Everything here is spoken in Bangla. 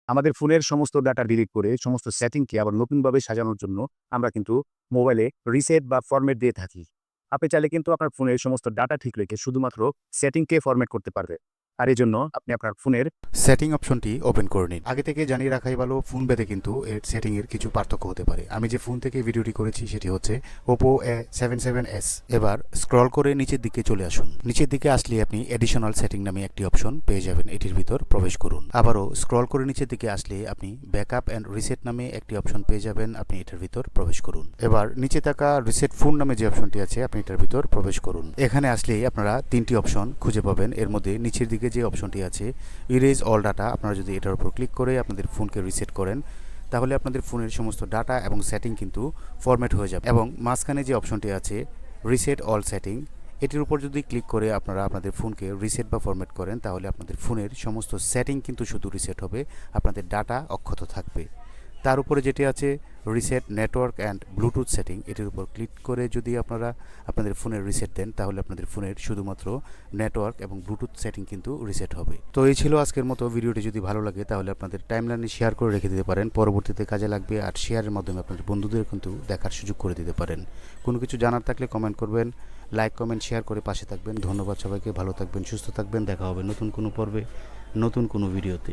আমাদের ফোনের সমস্ত ডাটা ডিলিট করে সমস্ত সেটিংকে আবার নতুনভাবে সাজানোর জন্য আমরা কিন্তু মোবাইলে রিসেট বা ফরম্যাট দিয়ে থাকি। আপনি চাইলে কিন্তু আপনার ফোনের সমস্ত ডাটা ঠিক রেখে শুধুমাত্র সেটিংকে ফরম্যাট করতে পারবে। আর এজন্য আপনি আপনার ফোনের সেটিং অপশনটি ওপেন করে নিন। আগে থেকে জানিয়ে রাখাই ভালো, ফোন ভেদে কিন্তু এর সেটিং এর কিছু পার্থক্য হতে পারে। আমি যে ফোন থেকে ভিডিওটি করেছি সেটি হচ্ছে Oppo A77s। এবার স্ক্রল করে নিচের দিকে চলে আসুন। নিচের দিকে আসলে আপনি এডিশনাল সেটিং নামে একটি অপশন পেয়ে যাবেন, এটির ভিতর প্রবেশ করুন। আবারও স্ক্রল করে নিচের দিকে আসলে আপনি ব্যাকআপ অ্যান্ড রিসেট নামে একটি অপশন পেয়ে যাবেন, আপনি এটার ভিতর প্রবেশ করুন। এবার নিচে থাকা রিসেট ফোন নামে যে অপশনটি আছে আপনি এটার ভিতর প্রবেশ করুন। এখানে আসলেই আপনারা তিনটি অপশন খুঁজে পাবেন। এর মধ্যে নিচের দিকে যে অপশনটি আছে ইরেজ অল ডাটা, আপনারা যদি এটার উপর ক্লিক করে আপনাদের ফোনকে রিসেট করেন তাহলে আপনাদের ফোনের সমস্ত ডাটা এবং সেটিং কিন্তু ফরম্যাট হয়ে যাবে। এবং মাঝখানে যে অপশনটি আছে রিসেট অল সেটিং, এটির উপর যদি ক্লিক করে আপনারা আপনাদের ফোনকে রিসেট বা ফরম্যাট করেন তাহলে আপনাদের ফোনের সমস্ত সেটিং কিন্তু শুধু রিসেট হবে, আপনাদের ডাটা অক্ষত থাকবে। তার উপরে যেটি আছে reset network and Bluetooth setting, এটির উপর ক্লিক করে যদি আপনারা আপনাদের ফোনের রিসেট দেন তাহলে আপনাদের ফোনের শুধুমাত্র নেটওয়ার্ক এবং ব্লুটুথ সেটিং কিন্তু রিসেট হবে। তো এই ছিল আজকের মতো। ভিডিওটি যদি ভালো লাগে তাহলে আপনাদের টাইমলাইনে শেয়ার করে রেখে দিতে পারেন, পরবর্তীতে কাজে লাগবে। আর শেয়ারের মাধ্যমে আপনাদের বন্ধুদের কিন্তু দেখার সুযোগ করে দিতে পারেন। কোনো কিছু জানার থাকলে কমেন্ট করবেন, লাইক কমেন্ট শেয়ার করে পাশে থাকবেন। ধন্যবাদ সবাইকে, ভালো থাকবেন, সুস্থ থাকবেন। দেখা হবে নতুন কোনো পর্বে, নতুন কোনো ভিডিওতে।